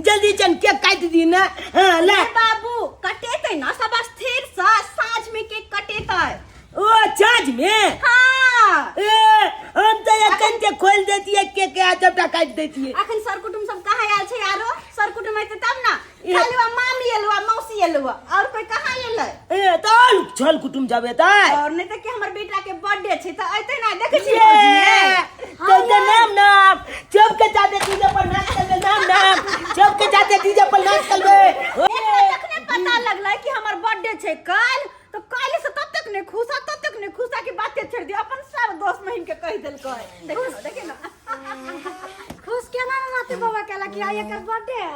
जल्दी चल केक काट दी ना। हां ले बाबू कटेते ना सब स्थिर से साँझ में केक कटेते। ओ चार्ज में हां हम तो अखन के खोल देती है केक के सबटा काट देती है। अखन सर कुटुम सब कहाँ आयल छे यारो? सर कुटुम आते तब ना खाली वा मामी एलवा मौसी एलवा और कोई कहाँ एलै? तो छल कुटुम जाबे त और नहीं तो कि हमर बेटा के बर्थडे छे त आते ना देखे छी भौजी। तो नाम नाम चुप के जाते डीजे पर नाच कर नाम चुप के जाते डीजे पर नाच कर तखने पता लगला कि हमर बर्थडे छे कल, तो कल से तब तक ने खुशा की बातें छोड़ दिया अपन सब दोस्त महिम के कह देल कर। देखे ना खुश केना नाते बाबा कहला कि आय एकर बर्थडे है।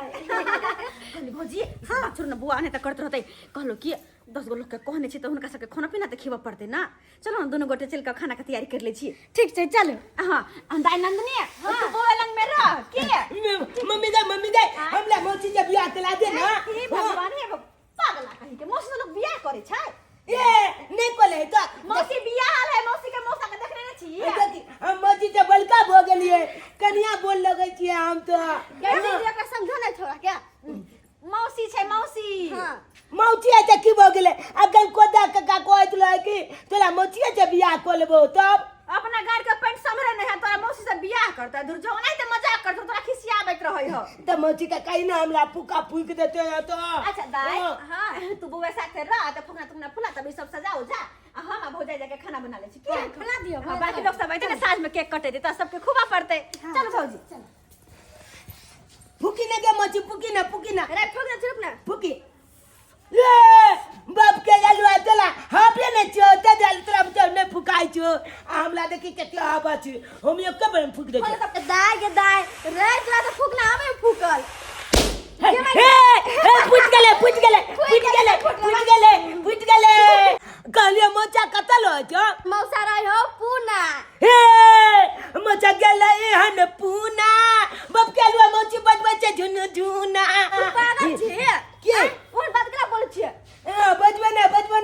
भौजी हां छोड़ ना बुआ ने त करत रहतै कहलो कि 10 गो लोग के कहने छी त हुनका सबके खाना पीना त खिबा पड़ते ना। चलो हम दोनों गोटे चल के खाना के तैयारी कर ले छी। ठीक छै चलो। हां अंदाई नंदनी तू बुआ लंग में रह के मम्मी दे हमला मौसी जब बियाह करा दे ना। भगवान हे पागल कहीं के मौसी लोग बियाह करे छै। ये नहीं कोले तो मौसी बियाह है, मौसी के मौसा के देखने न छी। देखी हम मौसी से बलका हो गेलिए कन्या बोल लगे छी हम तो कैसे का समझो नहीं छोड़ा क्या? मौसी छै मौसी। हां मौसी है की हो गेले अगर कोदा का कहत ल कि तोला मौसी से बियाह कर लेबो तब अपना घर के पेंट समरे नहीं है तोरा मौसी से बियाह करता दूर जो नहीं तो मजाक करतो तोरा खिसियाबैत रहै हो। त मौसी का कहीं ना हमला फूका फूक देते हैं तो। अच्छा दाई हां तू बुआ साथे रह त फुकना फुला तब सब सजाओ जा। हम भौजाई जाके खाना बना ले छी के खिला दियो। बाकी लोग सब आइते ना साँझ में केक कटे दे त सबके खुबा पड़ते। चल भौजी चल फूकी ना के मौसी फूकी ना अरे ठोक ना चुप ना फूकी ले बाप के जालवा चला हापे ने चोटा जाल तोरा तो ने फुकाई छो हमला देखि केते आबा छी हम एक बार फूक दे दाई के दाई रे तोरा तो फूकना हमें फूकल। फुट गेले कहलिए मोचा कतल हो छो मौसा रही हो पूना। हे मोचा गेले एहन पूना बाप के लुआ मोची बजबै छे झुना पागल छे के कोन बात करा बोल छे? बजबै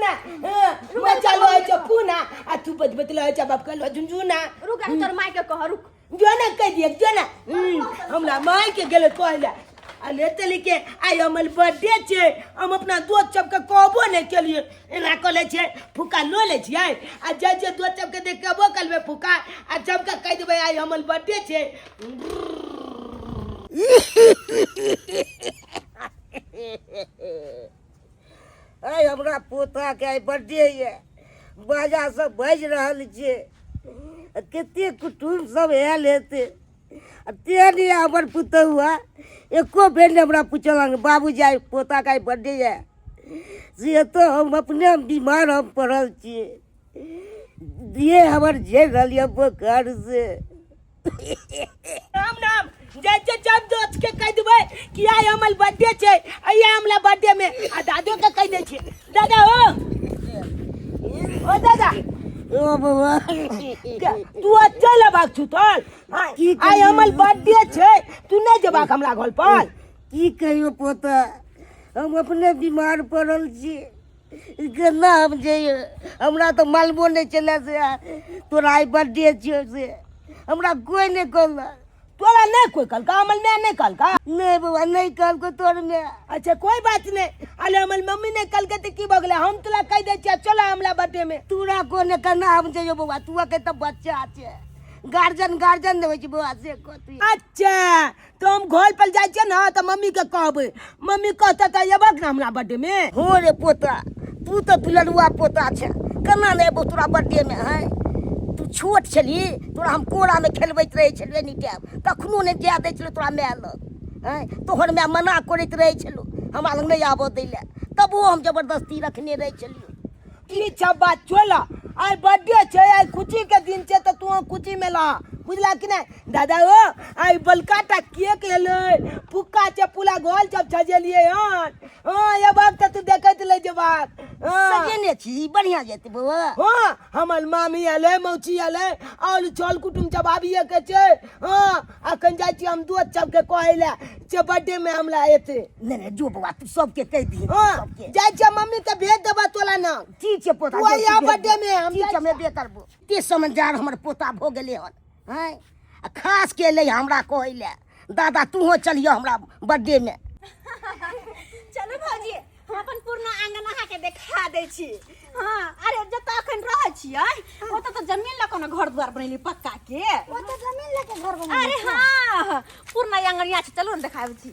ना मोचा लुआ छे पूना आ तू बजबत लुआ छे बाप के लुआ झुना। रुक तोर माई के कह रुक जो ना कह दिए जो ना हमरा माई के गेले कहला अले तली के आई हमर बर्थडे छे हम अपना दोस्त सब के कहबो नहीं केलिए एना कहले छे फुका लो ले छिए आ जे दोस्त सब के देखबो कलबे फुका आ सब के कह देबे आई हमर बर्थडे छे। आई हमरा पोता के आई बर्थडे ये बाजा सब बज रहल छे कते कुटुम सब आयल हेते तेने हमर पुतहुआ एको बेर ने हमरा पूछल बाबूजी आई पोता का बर्थडे है से तो हम अपने बीमार हम पड़ल छिए दिए हमर झेल रहलिए बोखार से। नाम जैसे जब दोस्त के कह देबे कि आई हमर बर्थडे छे आई हमला बर्थडे में आ दादो के कह दे छे दादा ओ दादा ओ बाबा तू चल बाक छुतल आई हमर बर्थडे छे तू नहीं जबाक हमरा घर पर की कहियो पोता हम अपने बीमार पड़ल छी केना हम जइए हमरा तो मालूम नहीं चले से तोरा आई बर्थडे छियो से हमरा कोई नहीं कहला। तोरा नहीं कोई कल का अमल में नहीं कल का नहीं बाबा नहीं कल को तोर में। अच्छा कोई बात नहीं अले हमर मम्मी ने कल के की बगले हम तोला कह दे छिया चलो हमला बर्थडे में तोरा को ने करना हम जइयो बाबा तू के तो बच्चा छे गार्जियन ने होय छै बाबा से कहती। अच्छा तो हम घर पर जाय छै ना तो मम्मी के कहबे मम्मी कहता त एबक ना हमरा बर्थडे में। हो रे पोता तू तो दुलरुआ पोता छे केना ने एबो तोरा बर्थडे में है तू छोट छली तोरा हम कोरा में खेलबैत रहे छलिए नी टाइम कखनो ने जाय दै छलो तोरा माय लग हैं तोहर माय मना करैत रहे छलो हमरा लग नहीं आबो दै ले तबो हम जबरदस्ती रखने रहे छलिए। की सब बात चला आई बर्थडे छे आई खुशी के दिन छे तो तू खुशी में ला बुझला कि नहीं दादा ओ आई बलकाटा केक एले फुक्का छे पूरा घर सब सजेलिए हन हां ये बात त तू देखत ले जे बात सजेने छी बढ़िया जेते बाबा। हां हमर मामी आले मौसी आले और चल कुटुम सब आबिए के छे हां अखन जाय छी हम दोस्त सब के कहले जे बर्थडे में हमरा एते नहीं जो बाबा तू सबके कह दी हां जाय छी मम्मी के भेज देबा तोला ना ठीक छे पोता तू या बर्थडे में हम ठीक छे मैं बे करबो ते समझदार हमर पोता भ गेले हन हैं खास के ले हमरा कहले दादा तू हो चलियो हमरा बर्थडे में। चलो भौजी हम अपन पूर्ण आंगन अहाँ के देखा दै छी। हाँ अरे जत अखन रहै छियै ओत त जमीन ल कोनो घर द्वार बनेली पक्का के। ओत जमीन लेके घर बनेली। अरे हां पूर्ण आंगन यहाँ छै, चलो न देखाबै छी।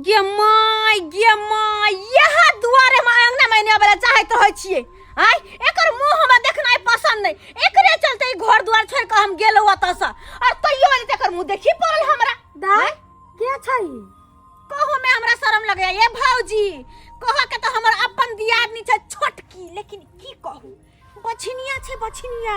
गे माय यह दुआरे में अंगना में ने वाला चाहत रहै छियै। आय एकर मुंह हमरा देखनाइ पसंद नहीं, एकरे चलते घर द्वार छोड़ के हम गेलौ ओत से और तइयो वाली एकर मुंह देखी पड़ल हमरा। दाय के छै कहो में हमरा शरम लगे ये भौजी। कहो के तो हमर अपन दियादनी छै छोटकी, लेकिन की कहू बछिनिया छै बछिनिया।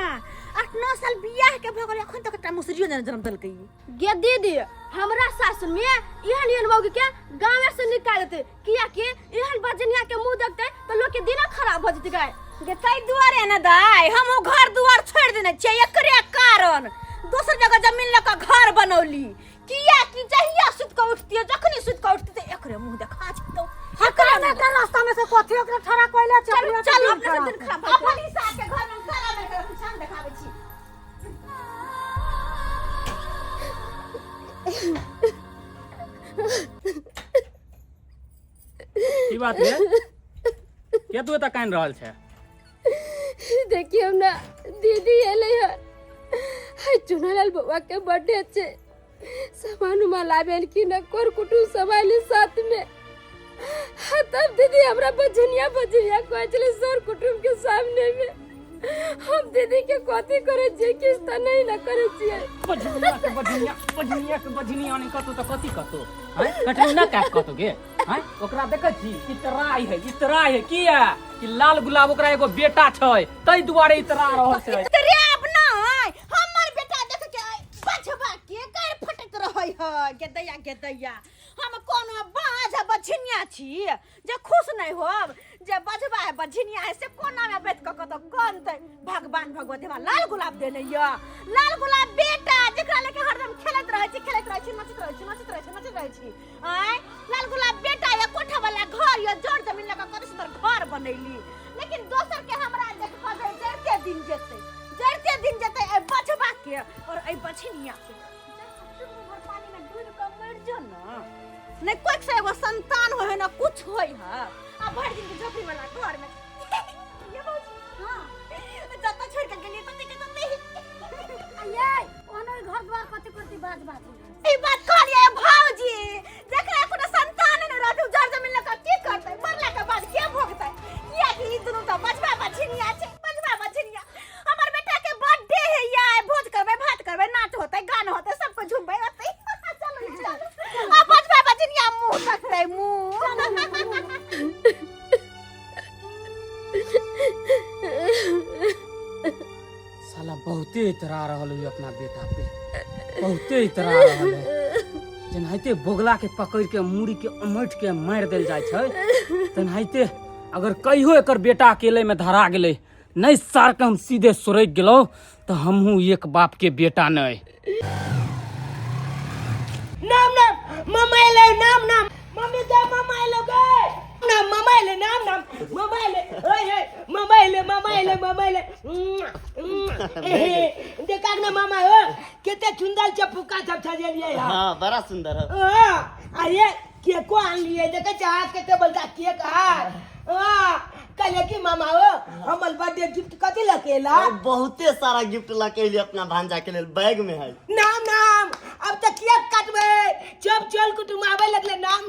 8-9 साल बियाह के भ गेल अखन तक एकटा मुसरियो ने जन्म देलकै। गे दीदी हमरा सासुर में इहन इहन मौगी के गांव से निकाल देते, किया कि इहन बजनिया के मुंह देखते तो लोग के दिन खराब भ जते। गाय गे तै दुआरे न दाय हम घर दुआर छोड़ देने छै एकरे कारण। दोसर जगह जमीन लेके घर बनौली, किया कि जहिया सुत के उठतिए जखनी सुत के उठतिए एकरे मुंह देखा छितो। हकरा में के रास्ता में से कोथी ओकरा ठरा कोइला चल चल अपने दिन खराब अपन हिसाब के घर में करा में के कुछ हम देखाबै छी। की बात है? के तू एत कान रहल छै? देखिए हम ना दीदी एले है, हाय चुनालाल बाबा के बर्थडे छे, सामान उमा लावेल की ना कोर कुटुम समाइली साथ में। हाँ तब दीदी हमरा बजनिया कहै छले सर कुटुम के सामने में हम दीदी के कथी करे जे किस त नहीं ना करे छियै। बजनिया ने कतो त कथी कतो हैं कटरीना का कतो गे हैं ओकरा देखै छी इतराई है किया कि लाल गुलाब ओकरा एगो बेटा छै तै दुआरे इतरा रहल छै। तेरे अपना हमर बेटा देख के बचबा के कर फटत रहै है। के दैया हम कोनो बाज बछिनिया छी जे खुश नहीं होब जे बजबा है बछिनिया है से कोना में बैठ के कतो कानतै। भगवान भगवती हमरा लाल गुलाब देने या लाल गुलाब बेटा जेकरा लेके हरदम खेलत रहै छी नचत रहै छी। आय लाल गुलाब बेटा या कोठा वाला घर या जड़ जमीन लगा कत सुंदर घर बनैली, लेकिन दोसर के हमरा देख पाबे जड़ते दिन जेते ए बचबा के और ए बछिनिया के पानी में डूब के मर जो ना। नहीं कोई से एगो संतान होय ना कुछ होय है। आ भर दिन के झोपड़ी वाला घर में ये भौजी हां जत छोड़ के गेली तते के तते आये ओनो घर द्वार कथी बात ई बात कहलिए भौजी जेकरा कोनो संतान न रहतौ जड़ जमीन लगा की करतै मरला के बाद के भोगतै। किया कि ई दुनु त बचबा बछिनिया छै हमर बेटा के बर्थडे है या भोज करबै भात करबै नाच होतै गान होतै सब कुछ झुमबै होतै। चलो आ बचबा बछिनिया मुंह तकतै मुंह। साला बहुते इतरा रहल है अपना बेटा पे, बहुते इतरा रहल है। जेनाहिते बोगला के पकड़ के मूड़ी के अमैठ के मार देल जाय छै तेनाहिते अगर कहियो एकर बेटा अकेले में धरा गेलै नहीं सार के हम सीधे सुरैक गेलौ तो हमहू एक बाप के बेटा नहीं। नाम मामा एले नाम मम्मी दे मामा एले गे नाम मामा एले नाम मामा एले ओए मामा एले देखा ना मामा हो केते सुंदर चपुका सब सजेलिए यार। हां बड़ा सुंदर है। अरे केक को आन लिए देखे चाह केते बोलता केक हां कले की मामा हो हमर बर्थडे गिफ्ट कथि लकेला? बहुते सारा गिफ्ट लकेली अपना भांजा के लेल बैग में है। नाम अब तक केक काटबे जब चल कुटुम आवे लगले नाम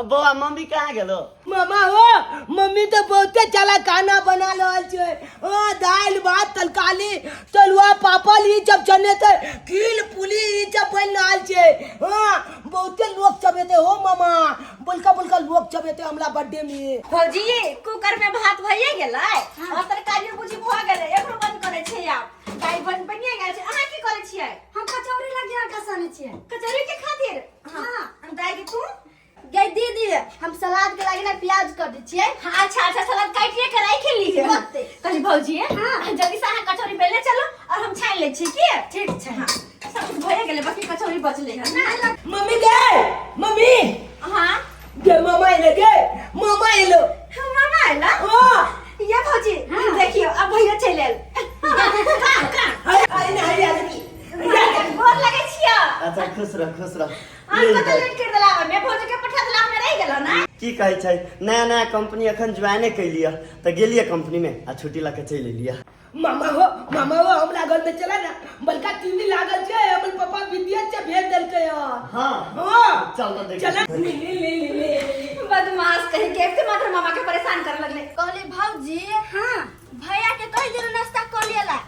बौआ मम्मी कहाँ गेलो? मामा हो मम्मी तो बहुते चला खाना बना रहल छै। दाल भात तरकारी तलुआ पापड़ ई सब चने ते कील पुली ई सब बन रहल छै। बहुते लोग सब एते हो मामा बलका लोग सब एते हमरा बर्थडे में। भौजी कुकर में भात भइए गेलै और तरकारी बुझी भ गेलै एकरो बंद करे छै आप दाल बनिए गेल छै। अहाँ की करे छियै? हम कचौड़ी लगी आटा साने छियै। कचौड़ी के खातिर हां हम दाई के तू गे दीदी हम सलाद के लागी ना प्याज काट दै छियै। हां अच्छा सलाद काटिए के राख ली है कली भौजी हां जल्दी से अहाँ कचौड़ी बेले चलो और हम छान ले छी की ठीक छै। हां सब कुछ भइए गेलै बाकी कचौड़ी बचले है ना। मम्मी गे मम्मी हां गे मामा एले मामा आइला ये भौजी देखियो अब भैया चल आइल। अरे खुश रह आज कते लेट कर देला मैं भौजी के पठा देला हमने रह गेलो ना की कहै छै नया नया कंपनी अखन ज्वाइने कैलिया त गेलिए कंपनी में आ छुट्टी ला के चलि एलिया। मामा हो हमरा घर में चला ना बड़का टीवी लागल छै हमर पापा विदेश से भेज देलकै यार। हां हां चल त देख चला ले बदमाश कहीं के मात्र मामा के परेशान कर लगले। कहली भौजी हां भैया के कह दिल नाश्ता कर लेला।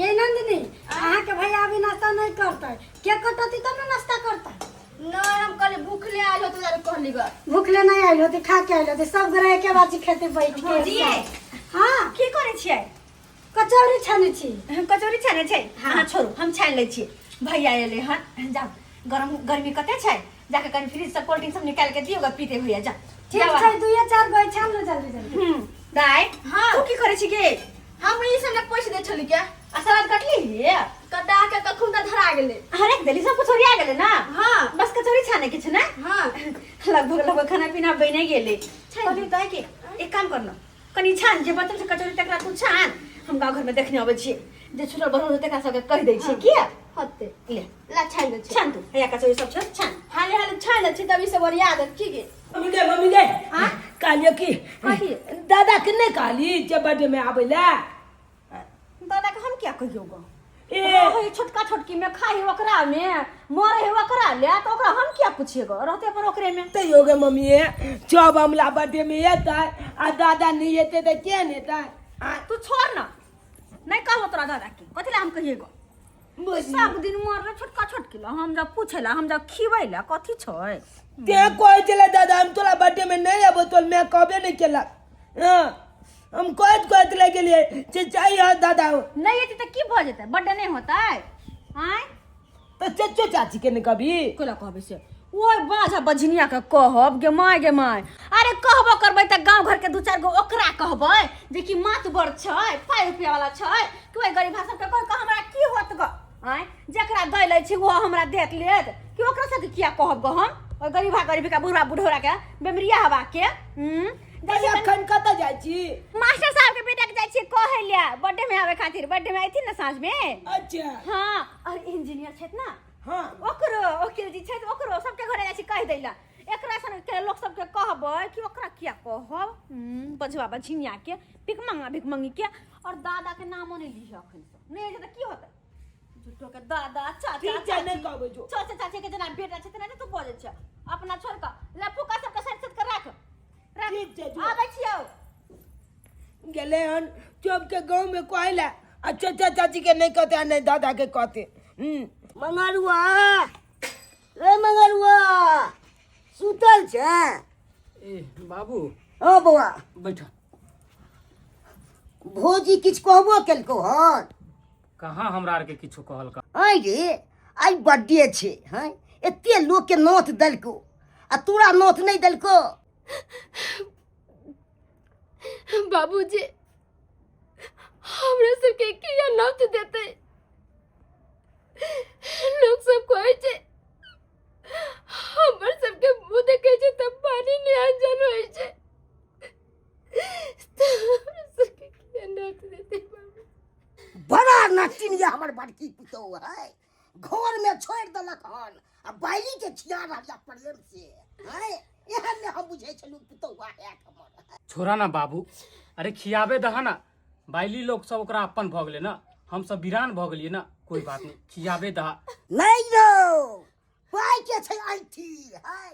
ये नंदिनी अहाँ के भैया अभी नाश्ता नहीं करता है, क्या कटती तब ना नाश्ता करता है। नहीं हम कहले भूख ले आलो तो कहली ग भूखले नहीं आइल होती, खा के आइल होती, सब ग्रह के बाजी खेते बैठ के। भौजी हाँ की करे छियै? कचौड़ी छाने छी। हम कचौड़ी छाने छै। हां छोड़ू हम छान लै छी। भैया एले हन जाओ गर्मी कते छै जाके कनी फ्रिज से कोल्ड ड्रिंक सब निकाल के दियो ग पीते भैया जा। ठीक छै 2-4 गो छान लो जल्दी। दाई हाँ। तू की करे छी गे? हम ई सब पैसे दे छली क्या आ सलाद कटली ये कटा के कखुन त धरा गेले। हर एक दली सब कुछ ओरिया गेले ना। हाँ। बस कचौड़ी छाने के छै ना। हां लगभग खाना पीना बने गेले। कभी दाई के एक काम कर लो कनी छान जे बतल से कचौड़ी तकरा तू छान हम गांव घर में देखने आवे छी जे छुटल बड़ होते का सब कह दै छी किया हते ले ला छान दे छी। छान तू हैया कचौड़ी सब छान हाले छान दे छी तभी से बढ़िया दे की गे। मम्मी दे कालियो की काकी? दादा के नहीं काली जे बर्थडे में आवेला। दादा के हम क्या कहियो गो ए हे छोटका छोटकी में खाई ओकरा में मरे हे ओकरा ले तो ओकरा हम क्या पूछिए गो रहते अपन ओकरे में। तो योगे मम्मी जब हमला बर्थडे में येता आ दादा नहीं येते तो क्या नेता तू छोड़ ना नहीं कहबो तोरा दादा के कथि ला हम कहिए गो सब दिन मरले छोटका छोटकी ला हम जब पूछेला हम जब खिबैला कथि छै ते कोई चला दादा हम तोला बर्थडे में नहीं आबो तो मैं कबे नहीं केला। हां हम कहत ले गेलिए जे चाहिए दादा नहीं येती तो की भ जेतै बर्थडे नहीं होता है आय तो चच्चो चाची के नहीं कभी कोला कहबे से ओए बाजा बझनिया के कहब गे माय अरे कहबो करबै त गांव घर के 2-4 गो ओकरा कहबै जे कि मात बड़ छै 5 रुपया वाला छै कि ओए गरीब भाषा के कह हमरा की होत ग आय जकरा दै ले छी वो हमरा देत लेत कि ओकरा से किया कहब ग हम ओए गरीबी का बुढ़ा बुढ़ौरा के बेमरिया हवा के अखन कत जाय छी मास्टर साहब के बेटा के जाय छी कहै लिया बर्थडे में आवे खातिर बर्थडे में आइथिन ना साँझ में। अच्छा हां और इंजीनियर छथि ना हां ओकरो वकील जी छै ओकरो सबके घरे जाइ छी कह दैला एकरा सन के लोग सबके कहबै कि ओकरा किया कहब बजवा बझिनिया के भिख मंगी के और दादा के नामो नहीं लिह अखन से नहीं जे त की होतै झूठो के दादा चाचा ठीक छै नहीं कहबै जो चाचा चाची के जना बेटा छै तना तू बजै छ अपना छोड़ के लफुका सबके सेट सेट कर राख ठीक छै जो आबै छियौ गेले हन जब के गांव में कहला आ चाचा चाची के नहीं कहते आ नहीं दादा के कहते। मंगरुआ रे मंगरुआ सुतल छै। ए बाबू हाँ बौआ बैठ भौजी किछ कहबो केलको हन कहाँ हमरा आर के किछो कहल का आई रे आई बर्थडे छै हैं एते लोग के नोत देलको आ तोरा नोत नहीं देलको। बाबूजी हमरा सबके किया नौत देते लोग सब कहै छै हमर सबके मुंह देखे छै तब पानी नहीं आंजन होय छै तो हमरा सबके किया नौत देते बाबू। बड़ा नटिनिया हमर बड़की पुतौ है घर में छोड़ देलक हन आ बाइली के खिया रहला प्रेम से हैं एहन ने हम बुझै छलु पुतौ है हमर। छोरा ना बाबू अरे खियाबे दहा ना बाइली लोग सब ओकरा अपन भ गेले ना हम सब वीरान भ गेलिए ना कोई बात नहीं खियाबे दहा नहीं रो पाई के छै आइठी है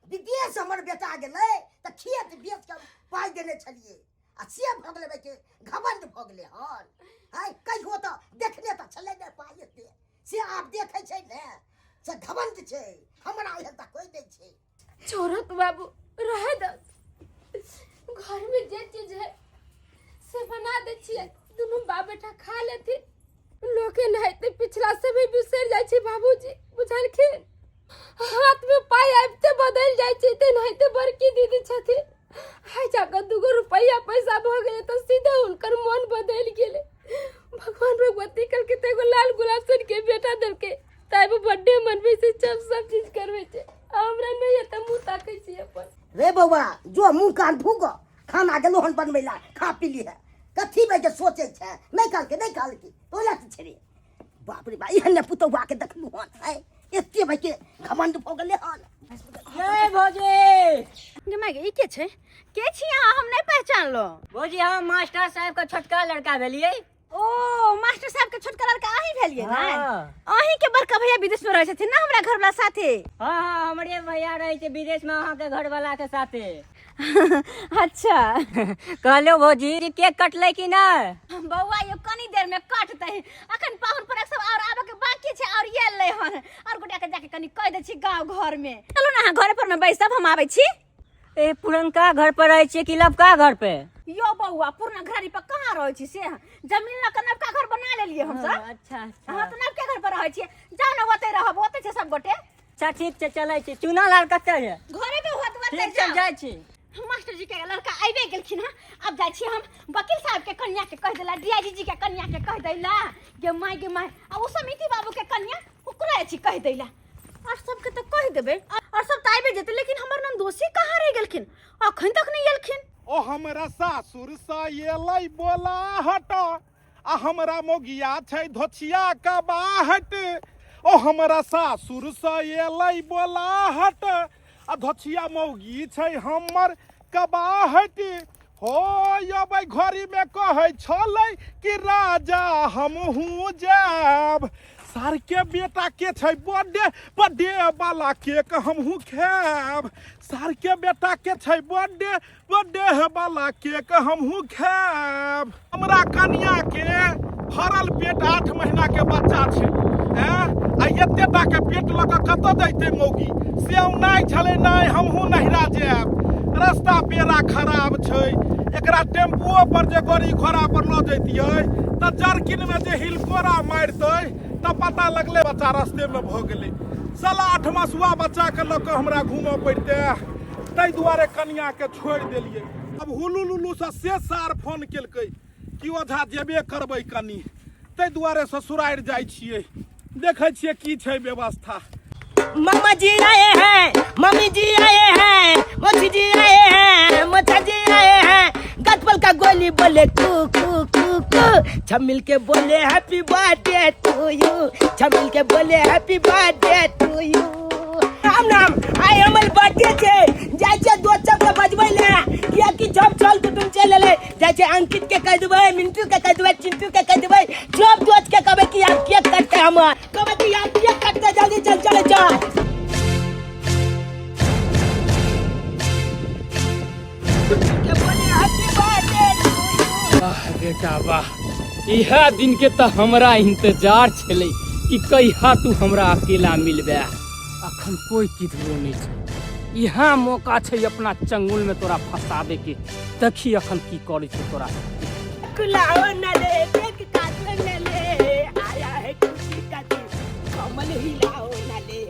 विदेश हमर बेटा गेलै त खेत बेच के पाई देने छलिए आ से भ गेलै के घमंड भ गेलै हन है कहियो त देखने त छलै ने पाई एते से आप देखै छै ने से घमंड छै हमरा एहन त कोई नहीं छै। छोड़त बाबू रहे दस घर में जे चीज है से बना दे छिए दोनों बाप बेटा खा लेती लोके नहाते पिछला समय बिसर जाय छै बाबूजी बुझलखिन हाथ में पाई आबते बदल जाय छै ते नहाते बड़की दीदी छथि हाय जाकर 2 रुपया पैसा भ गेले त सीधे उनकर मन बदल गेले भगवान भगवती कल के तेगो लाल गुलाब सन के बेटा देलके ताइब बर्थडे मनबै से सब चीज करबै छै हमरा नहीं है त मुंह ताकै छी अपन। रे बौआ जो मुंह कान फूक खाना गेलो हन बनबै ला खा पी ली है कथी में के सोचे छै नहीं काल के तोला की छरे बाप रे बा एहन ने पुतौआ के देखलु हन है एते भाई के घमंड हो गेले हन। ए भौजी गे माय गे, ई के छै? के छी अहाँ? हम नहीं पहचान लो। भौजी हम मास्टर साहब का छोटका लड़का भेलिए। ओ मास्टर साहब के छोटका लड़का अहीं भेलिए ना? हाँ। अहीं के बड़का भैया विदेश में रहै छथिन ना हमरा घर वाला साथे। हाँ हाँ हमरे भैया रहे थे विदेश में वहाँ के घर वाला के साथे। अच्छा कहलो भौजी केक कटले कि नहीं? बउआ ये कनी देर में काटते हैं। अखन पाहुन पर सब और आबे के बाकी छै और ये ले हन और गोटा के जाके कनी कह दे छी गांव घर में। चलो ना घर पर में बैसब, हम आबै छी। ए पुरनका घर पर रहे छिए कि लबका घर पे? यो बउआ पुरना घरारी पर कहाँ रहै छी से? जमीन ल के नवका घर बना लेलिए हम सब। अच्छा हां तो नवका घर पर रहै छी। जाओ ना होते रहब, होते छै सब गोटे। अच्छा ठीक छै चलै छी। चूना लाल कते है? घरे पे होत होते ठीक छै जाय छी। मास्टर जी के लड़का आइबे गेलखिन हन। अब जाय छी हम वकील साहब के कन्या के कह देला, डीआईजी जी के कन्या के कह देला गे माय आ उ समिति बाबू के कन्या ओकरा छी कह देला। और सबके तो कह देबे और सब ताइबे जेते, लेकिन हमर नंदोसी कहाँ रह गेलखिन? अखन तक नहीं एलखिन। ओ हमरा सासुर से एलै बोला हट आ हमरा मोगिया छै धोछिया का बाहट। ओ हमरा सासुर से एलै बोला हट आ धोछिया मौगी छै हमर कबाहट। हो अबै घड़ी में कहै छलै कि राजा हमहूँ जाब। सर के बेटा के छै बर्थडे, बर्थडे वाला केक हमहूँ खायब। सर के बेटा के छै बर्थडे, बर्थडे वाला केक हमहूँ खायब। हमरा कन्या के भरल पेट 8 महीना के बच्चा छै। आ एते टा के पेट लऽ कऽ कतऽ दैते मौगी? से नहि छलै नहि हमहूँ नहिरा जायब। रास्ता पेड़ा खराब छै। एकरा टेम्पुओ पर जे गाड़ी घोड़ा पर लऽ जैतियै तऽ जर्किन में जे हिलकोरा मारतै तब पता लगले बच्चा रास्ते में भ गेलै। साला 8 मासुआ बच्चा के लऽ कऽ हमरा घूमऽ पड़तै, ताहि दुआरे कन्या के छोड़ि देलियै। अब हुलू लुलू से सार फोन केलकै कि ओझा जेबे करबै कनी, ताहि दुआरे ससुरारि जाइ छियै। देखै छियै की छै व्यवस्था। मामा जी आए हैं, मम्मी जी आए हैं, मोची जी आए हैं, मोचा जी आए हैं। गतपल का गोली बोले कू कू कू कू, छमिल के बोले हैप्पी बर्थडे टू यू, छमिल के बोले happy birthday to you. Ram Ram, आइ हमर बर्थडे छै। जाइ छै दो चप्पल बजबै ले किया कि जब चल तो तुम चल ले। जाइ छै अंकित के कह देबै, मिंटू के कह देबै, चिंटू के कह देबै, सब दोस्त के कहबै कि आप केक काटते हमर, कहबै कि आप केक काटते जल्दी चल चले चल। के बोले हैप्पी बर्थडे टू यू। वाह बेटा वाह, इहा दिन के तो हमरा इंतजार छलै कि कहिया तू हमरा अकेला मिलबे। अखन कोई किधरो नहीं छै। यहाँ मौका छै अपना चंगुल में तोरा फंसाबे के। देखी अखन की करे छै तोरा। कुलाओ न ले केक काटो न ले, आया है खुशी का दिन, कमल हिलाओ न ले,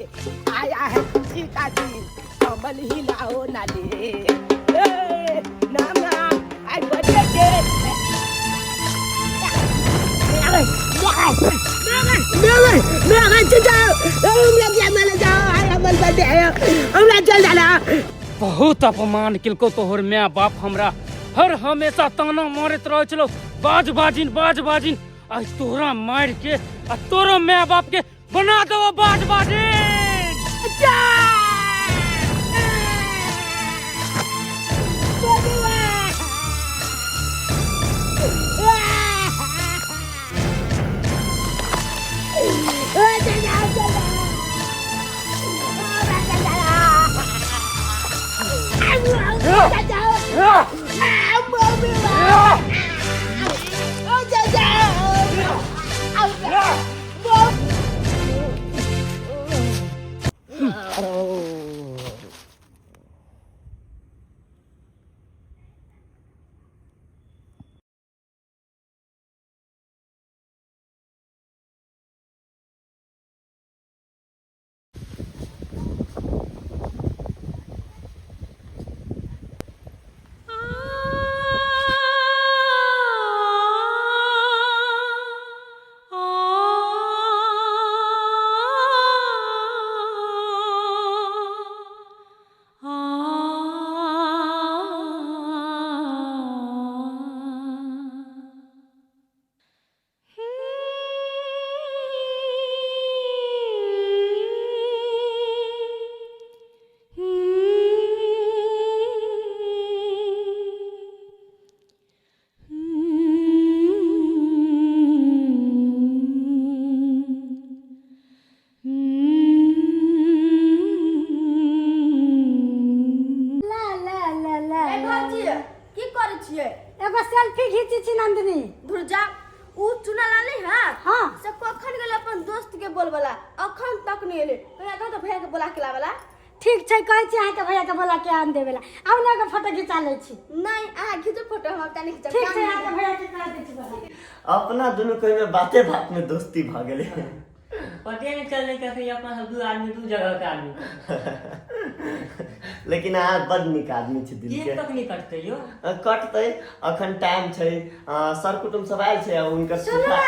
आया है खुशी का दिन, कमल हिलाओ न ले। नाम आई बर्थडे केक। बहुत अपमान किलको तोहर माय बाप हमरा। हर हमेशा ताना मारत रह चलो बाज बाजिन बाज बाजिन। आज तोरा मार के आ तोरा माय बाप के बना दो बाज बाजिन। दूर जा उ चुना लाली हां हाँ। से कखन गेल अपन दोस्त के बोलबला अखन तक नहीं एले कहिया तो भैया के बोला के लावला ठीक छै कहै छी अहाँके भैया के बोला के आन देबेला आब ना के फोटो खिचा लै छी नहीं आ खींचो फोटो हम तनी खींचो ठीक छै अहाँके भैया के करा दै छी बोला अपना दोनों कोई में बाते बात में दोस्ती भ गेले पते नहीं चले कैसे अपना सब दू आदमी दू जगह के आदमी लेकिन अहाँ बड नीक आदमी छै दिल ये के तक नहीं कटते यो कटतै अखन टाइम छै सर कुटुम सब आयल छै उनकर सुनला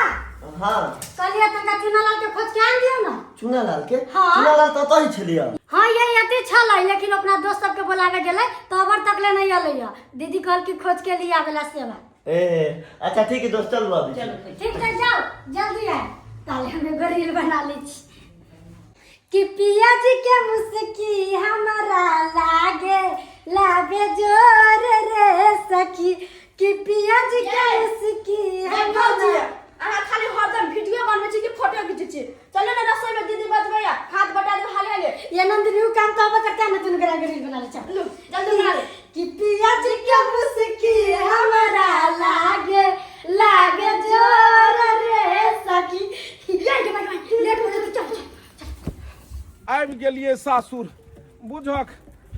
हाँ कहलिए तका चुनालाल के खोज के आन दियौ ना चुनालाल के हाँ। चुनालाल तो तही छलिया हाँ ये अति छलै लेकिन अपना दोस्त सबके बुलावे गेलै तो अबर तक ले नहीं अलै या दीदी कहल कि खोज के लिए आवेला सेवा ए अच्छा ठीक है दोस्त चल बाबू चलो ठीक है जाओ जल्दी आए ताले हमें गरील बना ली कि पिया जी के मुस्की हमारा लागे जोर रे सखी कि पिया जी के मुस्की हमारा अहाँ खाली हरदम वीडियो बनबै छी कि फोटो खींचै छी चलो ना रसोई में दीदी बजबैया हाथ बटा दे हाल हाले ये नंदिनी उ काम तो अब करता ना तुन गरा गरील बना ले चल लो जल्दी बना ले कि पिया जी के मुस्की हमारा लागे जोर रे सखी ये के भाई लेट हो जा चल आबि गेलिए सासुर बुझक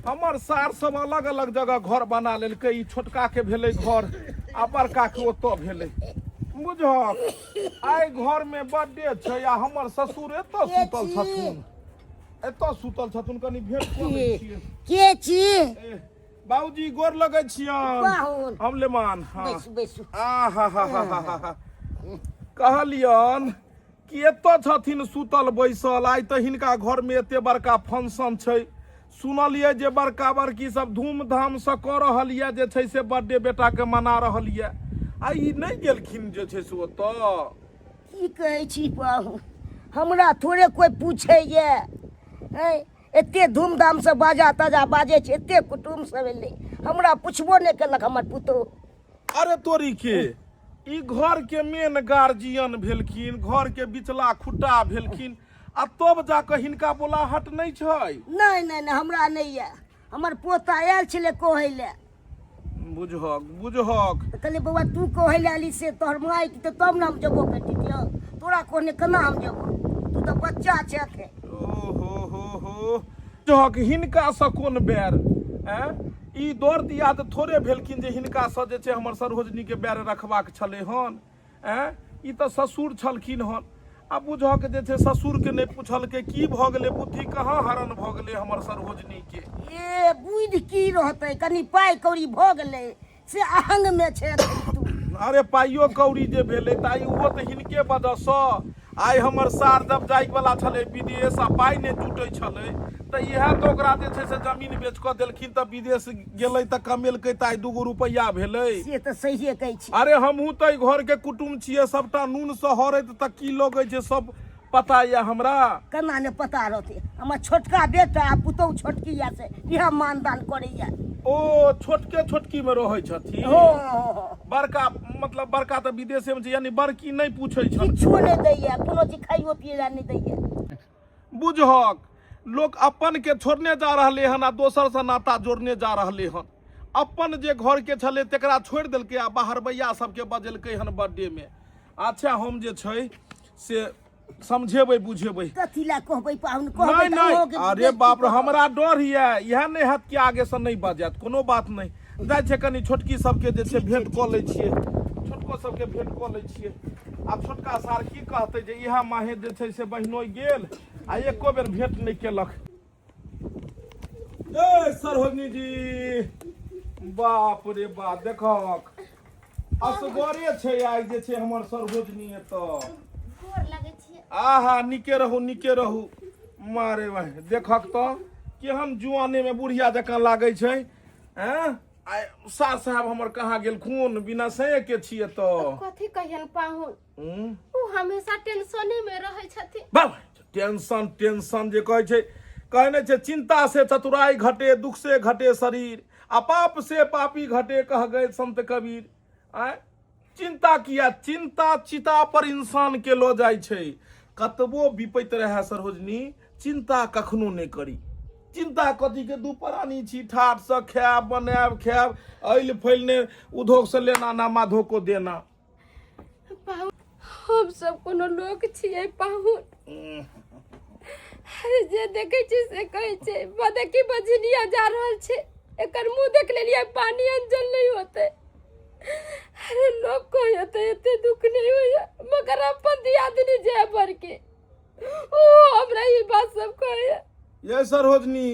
हमर सार सब अलग अलग जगह घर बना लेलकै ई छोटका के भेलै घर आ बड़का के ओतऽ भेलै बुझक आइ घर में बर्थडे छै आ हमर ससुर एतऽ सुतल छथुन कनी भेंट कऽ लै छियै के छी बाबूजी गोर लगै छियन पाहुन हम लेमान हाँ बैसू बैसू आहा कहलियन कि एतऽ छथिन सुतल बैसल आइ तऽ हिनका घर में एते बड़का फंक्शन छै सुनलियै जे बड़का बड़की सब धूमधाम से कऽ रहल यऽ जे छै से बर्थडे बेटा के मना रहल यऽ आ ई नहि गेलखिन जे छै से ओतऽ की कहै छी पाहुन हमरा थोड़े कोई पूछे ये एते धूमधाम से बाजा ताजा बाजे छै एते कुटुम सब एलै हमरा पुछबो नहि केलक हमर पुतोह अरे तोरी के ई घर के मेन गार्जियन भेलखिन घर के बिचला खुट्टा भेलखिन आ तब जाके हिनका बोलाहट नहि छै नहीं नहीं नहीं हमरा नहीं है हमर पोता आयल छलै कहै ले बुझहक तऽ कहलियै बौआ तू कहै ले आली से तोहर माय की तऽ तब ने हम जेबो बेटी दियौ तोरा कोने केना हम जेबो तू तऽ बच्चा छै एखन ओहो बुझहक हिनका से कोन बैर ई दौड़ दिया तऽ थोड़े भेलखिन जे हिनका से जे छै हमर सरोजनी के बैर रखबाक छलै हन ई तऽ ससुर छलखिन हन आ बुझहक जे छै ससुर के नहि पूछलकै की भऽ गेलै बुद्धि कहाँ हरण भऽ गेलै हमर सरोजनी के ए बुद्धि की रहतै कनी पाइ कौड़ी भऽ गेलै से आहंग में छै तू अरे पाइयो कौड़ी जे भेलै ताई ओहो तऽ हिनके वजहसँ आइ हमर सार जब जाइक वाला छलै विदेश आ पाइ नहि जुटै छलै तऽ इएह तऽ ओकरा जे छै से जमीन बेच कऽ देलखिन तऽ विदेश गेलै तऽ कमेलकै तऽ आइ 2 रुपैया भेलै से तऽ सहिए कहै छी अरे हमहूँ तऽ एहि घर के कुटुम्ब छियै सबटा नून से हरैत तऽ की लगै छै सब पता यऽ हमरा केना ने पता रहतै हमर छोटका बेटा आ पुतौह छोटकी या से इएह मानदान करैया ओ छोटकी में रहै छथिन हो बड़का मतलब बड़का तऽ विदेशे में छै यानी बड़की नहि पूछै छथिन किछो नहि दैया कोनो चीज खाइयो पिए ला नहि दैया बुझहक लोग अपन के छोड़ने जा रहले हन आ दोसर से नाता जोड़ने जा रहले हन अपन जे घर के छले तेकरा छोड़ देलकै आ बाहर भैया सबके बजेलकै हन बर्थडे में अच्छा हम जे छै से समझेबै बुझेबै कथी ला कहबै पाहुन नहीं कहबै नहीं अरे बाप रे हमरा डर यऽ इएह नहि हैत कि आगे से नहीं बजात कोनो बात नहीं जाइ छै कनी छोटकी सबके जे छै भेंट कऽ लै छियै छोटको सबके भेंट कऽ लै छियै आ छोटका सार की कहतै जे इएह माहे जे छै से बहिनोइ गेल आ एको बेर भेंट नहीं केलक ए सरोजनी जी बाप रे बाप देखक असगरे छै आइ जे छै हमर सरोजनी एतऽ आहा निके रहू मारे भाई देखक तो केहन जुआने में बुढ़िया जकाँ लागे छै आइ सार साहब हमर कहाँ गेल खून बिना सहे के छिए तो कथी कहियन पाहुन उ हमेशा टेंशने में रहै छथिन बाबा टेंशन जे कहै छै कहने छै चिंता से चतुराई घटे दुख से घटे शरीर आ पाप से पापी घटे कह गए संत कबीर आय चिंता किया चिंता चिता पर इंसान के लो जाय छै कतबो विपैत रहे सरोजनी चिंता कखनो नहीं करी चिंता कथी के दू प्राणी छी ठाठ से खायब बनायब खायब ऐल फैलने उद्योग से लेना ना माधो को देना हम सब कोनो लोग छियै पाहुन। अरे जे देखै छै से कहै छै बदकी बजनिया जा रहल छै, एकर मुंह देख लेलिए पानी अंजल नहीं होते। अरे लोग को एते दुख नहीं हुआ, मगर अपन दियादनी जे भर के ओ हमरा ये बात सब कहे। ये सरोजनी,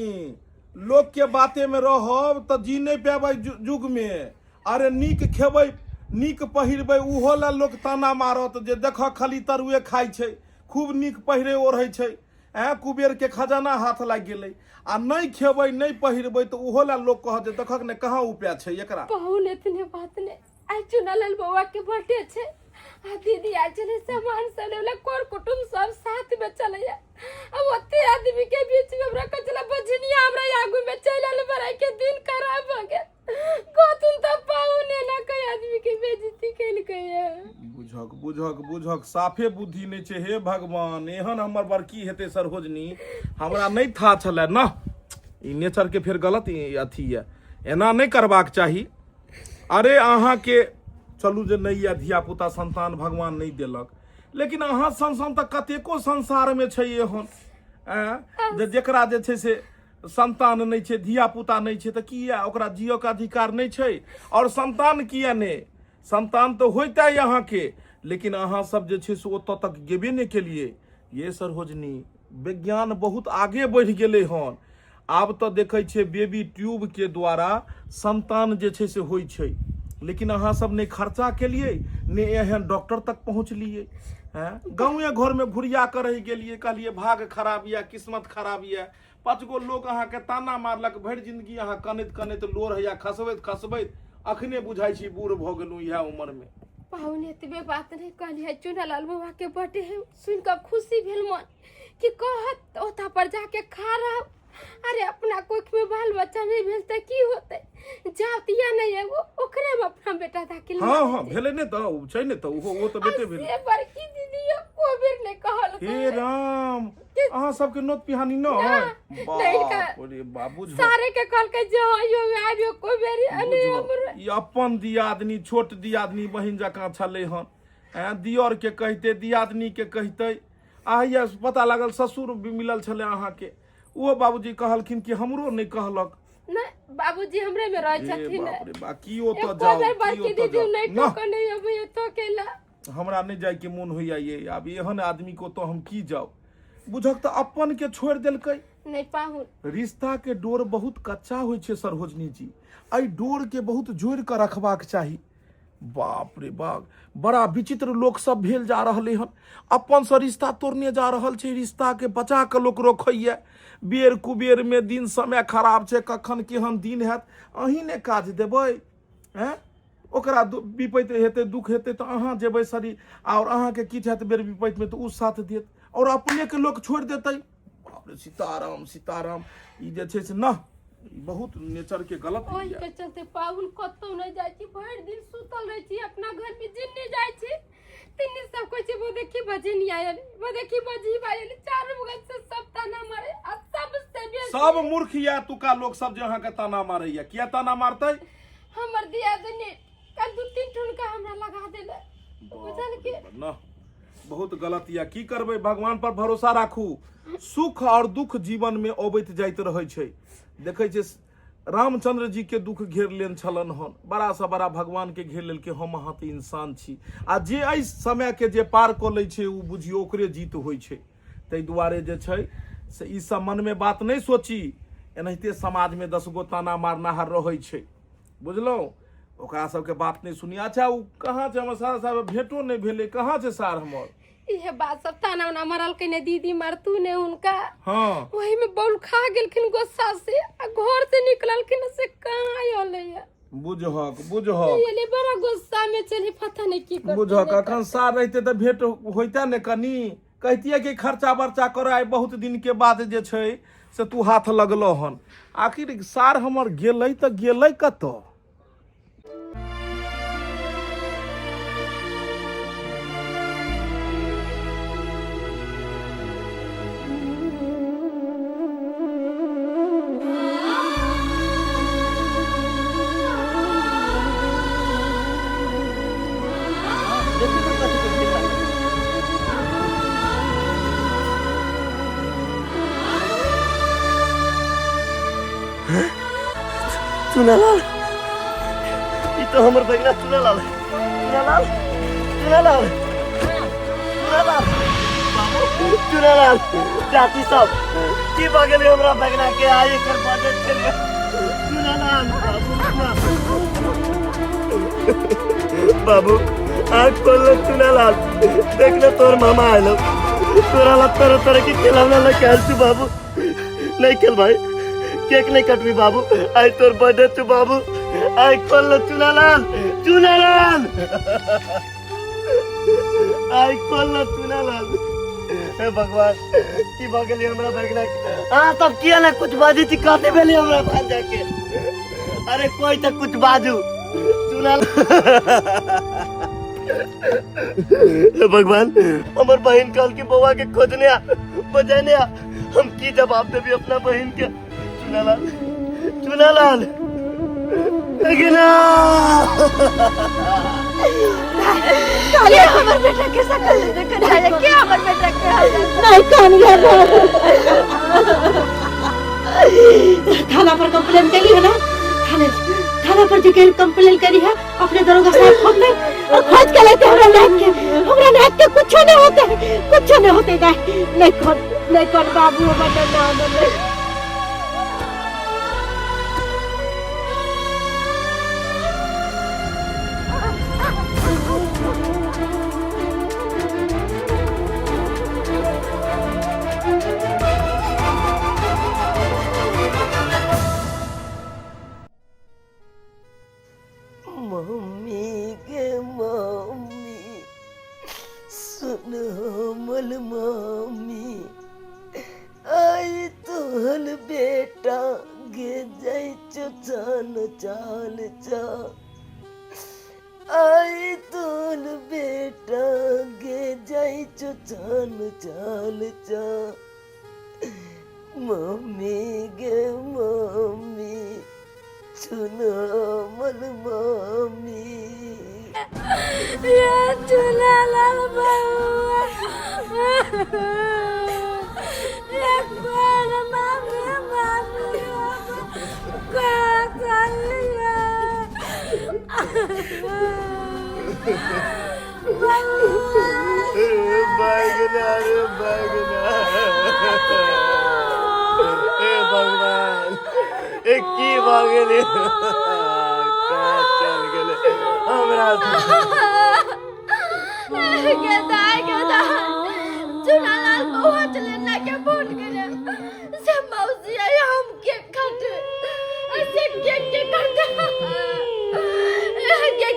लोग के बाते में रहब तो जी नहीं पेबै जुग में। अरे नीक खेबै नीक पहिरबै उहो ला लोग ताना मारत जे देख खाली तरुए खाइ छै, खूब नीक पहिरे ओढ़ै छै, कुबेर के खजाना हाथ लाग गेलै। आ नहीं खेबै नहीं पहिरबै तो उहो ला लोग कहत जे देखक ने कहाँ उपाय छै एकरा। पाहुन इतने बात ने आई चुनालाल बउआ के बर्थडे छै, आ दीदी आ चले सामान सब लेला, कोर कुटुंब सब साथ में चले। अब ओते आदमी के बीच में हमरा कचला बजनिया हमरा आगू में चलल बराई के दिन खराब हो गए। कोतुन त पाहुने ना कई आदमी के बेइज्जती कैल गए। बुझक बुझक बुझक साफे बुद्धि नहीं छै। हे भगवान, एहन हमर बड़की हेते सरोजनी, हमरा नहीं था छले ना। ई नेचर के फिर गलत अथी है, एना नहीं करबाक चाही। अरे अहाँ के चलू जे नहीं है धिया पुता संतान भगवान नहीं देलक, लेकिन अहाँ सन तक कतेको संसार में छै एहन जे जेकरा जे छै से संतान नहीं छै, धिया पुता नहीं छै, तो किया ओकरा जियो के अधिकार नहीं छै? और संतान किया नहीं? संतान तो होता है यहाँ के, लेकिन अहाँ सब जे छै से ओतऽ तक गेबे नहीं केलिए। ये सरोजनी, विज्ञान बहुत आगे बढ़ गेले हन। आब तो देखे छे बेबी ट्यूब के द्वारा संतान जे छै से होई छै, लेकिन अहाँ सब ने खर्चा केलिए ने एहन डॉक्टर तक पहुँचलिए। गाँवे घर में घुरिया कर रह गेलिए, कहलिए भाग खराब या किस्मत खराब या। 5 गो लोग अहाँ के ताना मारलक, भरि जिंदगी अहाँ कनैत कनैत लोर हैया खसबैत खसबैत अखने बुझाई छी बूढ़ भ गेलू इएह उम्र में। पाहुन एतबे बात नहीं कहलिए, चुनालाल बउआ के बर्थडे है सुन कर खुशी भेल मन कि कहत ओता पर जाके खा रहा। अरे अपना कोख में बाल बच्चा नहीं भेल त की होते, जातिया नहीं है वो ओकरे में अपना बेटा दाखिल। हां भेले ने त छै ने त वो त बेटे भेल। से बड़की दीदी कोबीर ने कहल। हे राम, अहाँ सबके नोत पिहानी न बाप रे बाबू सारे के कहल के जो यो आबियो कोबीर अने हमर ई अपन दियादनी छोट दियादनी बहिन जकां छले हन। दियोर के कहते दियादनी के कहते आइया पता लागल ससुर भी मिलल छले अहाँ के, वो बाबूजी कहलखिन कि हमरो नहीं कहलक। नहीं बाबूजी हमरे में रह छथिन। बाप रे बाकी ओ तो जाओ बड़की दीदी नहीं टोक नहीं अब तो केला हमरा नहीं जाय के मन होइया। ये अब एहन आदमी को तो हम की जाओ। बुझक तो अपन के छोड़ देलकै। नहीं पाहुन, रिश्ता के डोर बहुत कच्चा होइ छै सरोजनी जी, आई डोर के बहुत जोड़ कर रखबाक चाही। बाप रे बाप, बड़ा विचित्र लोग सब भेल जा रहले हन, अपन से रिश्ता तोड़ने जा रहल छै। रिश्ता के बचा के लोग रखैया, बेर कुबेर में दिन समय खराब छै, कखन केहन दिन हैत अहीं ने काज देबै। ओकरा विपैत हेतै दुख हेतै तो अहाँ जेबै सरी, और अहाँ के किछ हैत बेर विपैत में तो उ साथ देत, और अपने के लोग छोड़ देतै। बाप रे सीताराम सीताराम, ई जे छै से न बहुत नेचर के गलत ओही के चलते पाहुन कतौ नहीं जाय छी, भर दिन सुतल रह छी अपना घर में, जिन्ने जाय छी तिन्ने सब कोई छी वो देखी बजनी आयल, वो देखी बजी आयल, चारों बगल से सब ताना मारे। आ सबसे बेसी सब मूर्ख या तुका लोग सब जे अहाँ के ताना मारैया। किया ताना मारतै? हमर दियादनी कल 2-3 ठुनका हमरा लगा देले, बुझल के न बहुत गलत या। की करबै, भगवान पर भरोसा राखू। सुख और दुख जीवन में अबैत जाइत रहै छै। देखै छै रामचंद्र जी के दुख घेर लेन छलन हन, बड़ा सा बड़ा भगवान के घेर लेल के हम अहाँ तो इंसान छी। आ जे एहि समय के जे पार क लै छै उ बुझियो ओकरे जीत होइ छै। तै दुआरे जे छै से ई सब मन में बात नहीं सोची। एनाहिते समाज में 10 गो ताना मारनाहार रहै छै, बुझलहुँ। ओकरा सबके बात नहीं सुनी। अच्छा उ कहाँ छै हमर सार साहब? भेंटो नहीं भेले, कहाँ छै सार हमर? इहे बात सब ताना उना मरल के ने दीदी मारतू ने उनका। हाँ वही में बौल खा गेलखिन गुस्सा से, आ घर से निकललखिन से कहाँ आले है। बुझहक बुझहक ये ले बड़ा गुस्सा में चली, पता नहीं की करते। बुझहक अखन सार रहते तो भेंट होइता ने, कनी कहतिए कि खर्चा बर्चा कर आइ बहुत दिन के बाद जे छै से तू हाथ लगलो हन। आखिर सार हमर गेलै तो गेलै कतऽ? चुनालाल ये तो हमर बगला चुनालाल चुनालाल चुनालाल चुनालाल चुनालाल जाति सब की बगल हमरा बगला के आए कर मदद करिए चुनालाल बाबू आँख खोल लो चुनालाल देख लो तोर मामा आलो तोरा ला तरह तरह की खिलौना लेके आल तू बाबू नहीं खेल भाई केक नहीं कटवी बाबू आई तोर बर्थडे तू बाबू आई खोल लो चुनालाल चुनालाल आई खोल लो चुनालाल हे भगवान की बगली हमरा बगला हां तब किया ना कुछ बाजी थी कहते भेली हमरा बात जाके अरे कोई तो कुछ बाजू चुनालाल हे भगवान हमर बहन कल की बउआ के खोजने आ बजाने आ हम की जवाब देबी अपना बहन के चुनालाल चुनालाल अगना काले हमर बेटा के सकल देख रहा है क्या हमर बेटा के नहीं कान गया थाना पर कंप्लेन करी है ना थाना पर जगह कंप्लेन करी है अपने दरोगा साहब खोज ले और खोज के लेते हमरा नाक के कुछ नहीं होते नहीं कर बाबू बता ना मम्मी के मम्मी सुन हमल मम्मी आई तोहन बेटा गे जाई चन चाल चा आई तोहन बेटा गे जाई चन चाल चा मम्मी गे मम्मी सुन मन मम्मी ये चुनालाल बउआ ये कोन मम्मी का कलिया बागना रे बागना ए भगवान एक की बागले का चल गेले हमरा गदा चुनालाल बउआ चले ना के फोन करे सब मौसी आई हम के खट ऐसे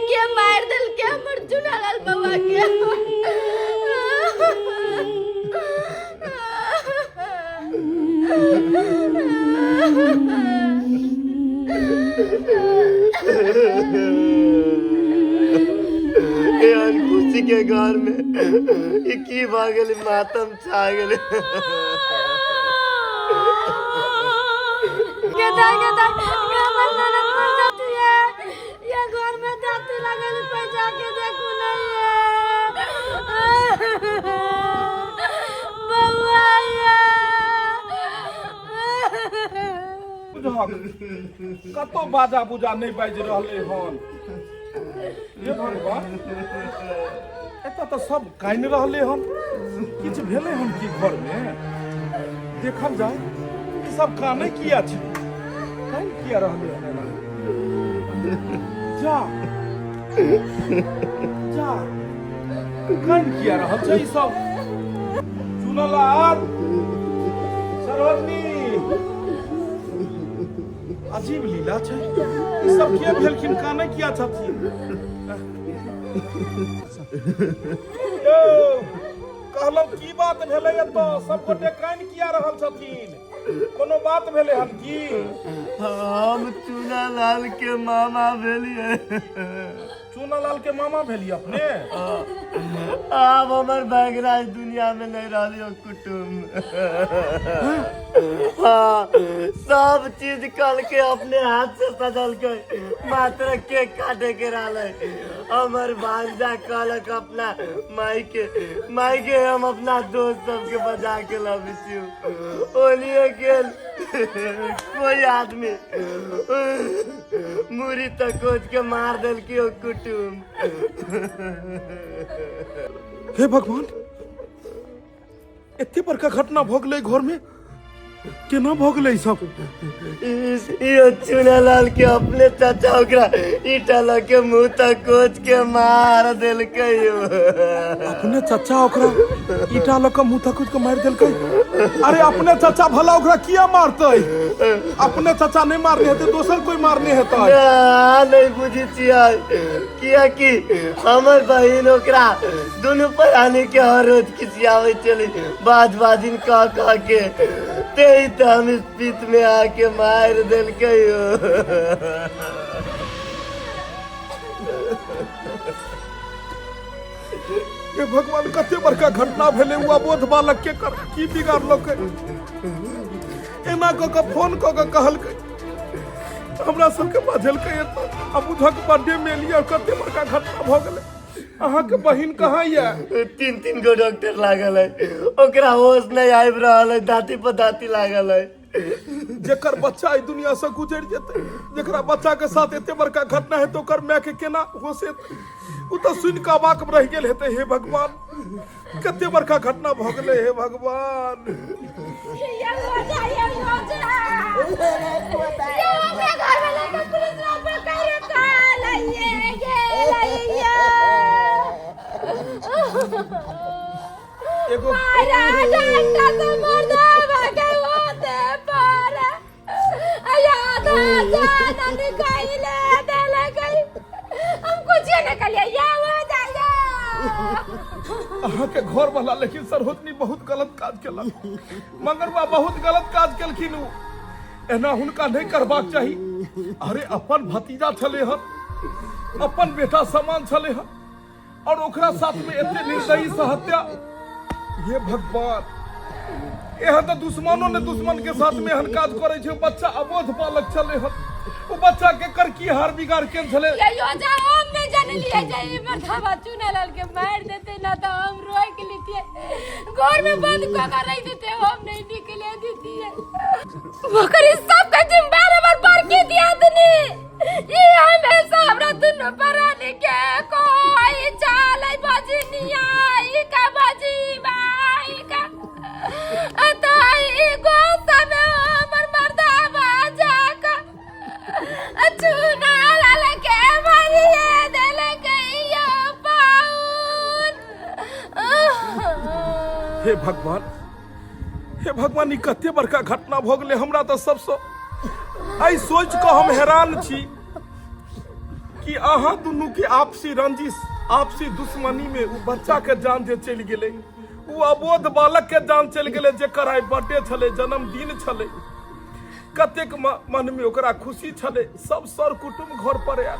के मार दिल के हमर चुनालाल बउआ के खुशी के घर में की भागल मातम छा गेले गदा हमर ननद पर जाती है ये घर में जाती लगल पे जाके देखू बुझक कतो बाजा बुजा नहीं बाज रहले हन ये भगवान एत तो सब काइन रहले हन किछ भेले हन की घर में देखल जाए ई सब काने किया छै काइन किया रहले हन जा जा काइन किया रहल छै ई सब चुनलाल सरोजनी अजीब लीला छै ई सब किया भेलखिन काने किया छथिन यो कहलौ की बात भेलै एत सब गोटे काइन किया रहल छथिन कोनो बात भेलै हन की हम चुनालाल के मामा भेलिए चुनालाल के मामा भेली अपने अब हमर बैगराज दुनिया में नहीं रहियो कुटुम सब चीज कल के अपने हाथ से सजल के मात्र केक काटे के रहले हमार भांजा कहलक अपना माई के हम अपना दोस्त सबके बजा के लाबी छी ओलिए गेल कोई आदमी मुरी तक कोच के मार देल की ओ कुटुम। हे भगवान, एते बड़का घटना भ गेलै घर में, केना भ गेलै सब? यो चुनालाल के अपने चाचा ओकरा ईटा लग के मुंह तक कोच के मार देलकै यो। अपने चाचा ओकरा ईटा लग के मुंह तक कोच के मार देलकै? अरे अपने चाचा भला ओकरा किया मारतै? अपने चाचा नहीं मारने हेतै, दोसर कोई मारने हेतै? नहीं बुझी छियै, किया कि हमर बहिन ओकरा दुनू प्राणी के हर रोज खिसियावे चली बाजिन कह के ते हम इस पीत में आके मार देलकै यो। हे भगवान, कते बड़का घटना भेलै। हुआ बोध बालक के कर की बिगाड़लकै? एना क के फोन क के कहलकै, हमरा सबके बाझलकै एतऽ अबूझक बर्थडे में लिया। कते बड़का घटना भ गेलै। अहाँ के बहिन कहाँ ये? 3 गो डॉक्टर लागल है, ओकरा होश नहीं आबि रहल है, दाँती पर दाँती लागल है। जेकर बच्चा ई दुनिया से गुजर जेतै, जेकरा बच्चा के साथ एते बड़का घटना है तो ओकर माय के केना होश एतै? उ तो सुन के अवाक रह गेल हेतै। हे भगवान, कते बड़का घटना भ गेलै। हे भगवान, एगो अहाँ के घर वाला लेकिन सरहोतनी बहुत गलत काज केलक। मंगरवा बहुत गलत काज केलखिन। उ एना हुनका नहीं करबाक चाही। अरे अपन भतीजा छले हन, अपन बेटा समान छले हन, और ओकरा साथ में एते निर्दयी से हत्या। हे भगवान, एहन तो दुश्मनों ने दुश्मन के साथ में एहन काज करे छै। बच्चा अबोध बालक छले हन, वो बच्चा के कर की हार बिगाड़ के छले। यो जा हम नहीं जाने लिए जाई मरथावा चुनालाल के मार देते ना तो हम रोए के लिए घर में बंद कर रही देते, हम नहीं निकले देती है। मगर इस सब का जिम्मेदार हमार पर के दिया तनी। ये हमेशा हमरा दुनु पराने के कोई चाले बजनिया ई का बजी भाई का तो ई गो समय हमर मर्दा बाजा का चुनालाल के मारिए देल गइया पाउन। हे भगवान, हे भगवान, ई कते बड़का घटना भ गेलै। हमरा तो सबसे आई सोच के हम हैरान छी कि अहाँ दुनू के आपसी रंजिश, आपसी दुश्मनी में वो बच्चा के जान जे चलि गेलै, वो अबोध बालक के जान चलि गेलै, जेकर आई बर्थडे छलै, जन्मदिन छलै। कतेक मन में ओकरा खुशी छलै। सब सर कुटुम घर पर आयल,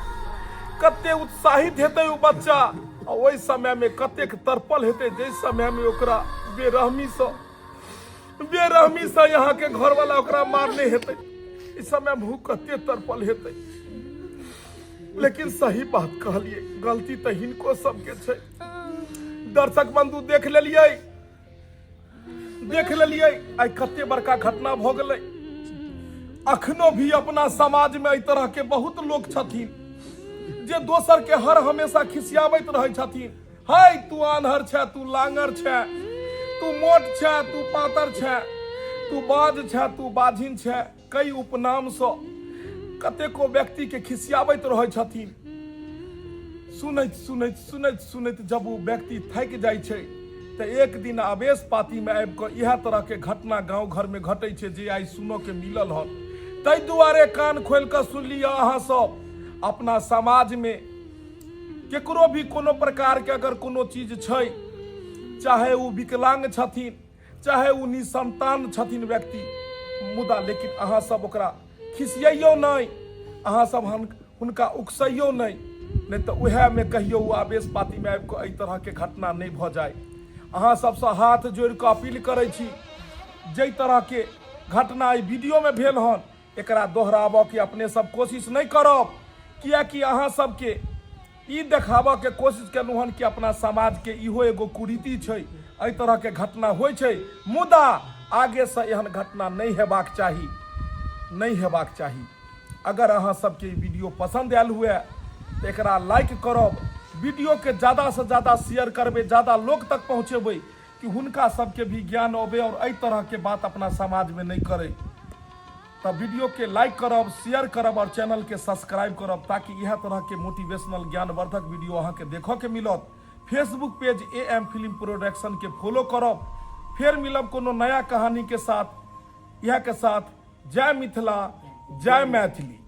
कते उत्साहित हेतै वो बच्चा। और ओहि समय में कतेक तड़पल हेतै, जे समय में ओकरा बेरहमी से यहाँ के घर वाला ओकरा मारने हेतै। इस समय में वो कते तड़पल हेतै। लेकिन सही बात कहलिए, गलती तो हिनको सबके छै। दर्शक बंधु देख लेलिए आई कते बड़का घटना भ गेलै। अखनो भी अपना समाज में एहि तरह के बहुत लोग छथिन जे दोसर के हर हमेशा खिसियाबैत रहै छथिन। है तू आन्हर छै, तू लांगर छै, तू मोट छै, तू पातर छै, तू बाज छै, तू बाझिन छै। कई उपनाम से कतेको व्यक्ति के खिसियाबैत रहै छथिन। सुनैत जब वो व्यक्ति थक जाइ छै तो एक दिन आवेश पाती में आबि कऽ इएह तरह के घटना गांव घर में घटै छै जे आई सुनो के मिलल हन। ताहि दुआरे कान खोल कऽ सुन लिअ अहाँ सब। अपना समाज में केकरो भी कोनो प्रकार के अगर कोनो चीज छै, चाहे वो विकलांग छथिन, चाहे वो निसंतान छथिन व्यक्ति, मुदा लेकिन अहाँ सब ओकरा खिसियौ नहीं, अहाँ सब हुनका उकसैयो नहीं तो उहे में कहियो आवेश पाती में आबि कऽ एहि तरह के घटना नहीं भ जाए। अहाँ सबसे हाथ जोड़ कऽ अपील करै छी, जै तरह के घटना ई वीडियो में भेल हन एकरा दोहराबऽ के अपने सब कोशिश नहीं करब, कियाकि अहाँ सबके ई देखाबऽ के कोशिश केलहुँ हन कि अपना समाज के इहो एगो कुरीति छै, एहि तरह के घटना होइ छै, मुदा आगे से एहन घटना नहीं हेबाक चाही, नहीं हेबाक चाही। अगर अहाँ सबके वीडियो पसंद आयल हुए तो एकरा लाइक करब, वीडियो के ज़्यादा से ज़्यादा शेयर करबै, ज़्यादा लोग तक पहुँचेबै कि हुनका सबके भी ज्ञान अबे और एहि तरह के बात अपना समाज में नहीं करे। तब वीडियो के लाइक करब, शेयर करब और चैनल के सब्सक्राइब करब ताकि यह तरह के मोटिवेशनल ज्ञानवर्धक वीडियो अहाँ के देखो के मिलत। Facebook page AM film production के फॉलो करब। फिर मिलब कोनो नया कहानी के साथ। यह के साथ जय मिथिला, जय मैथिली।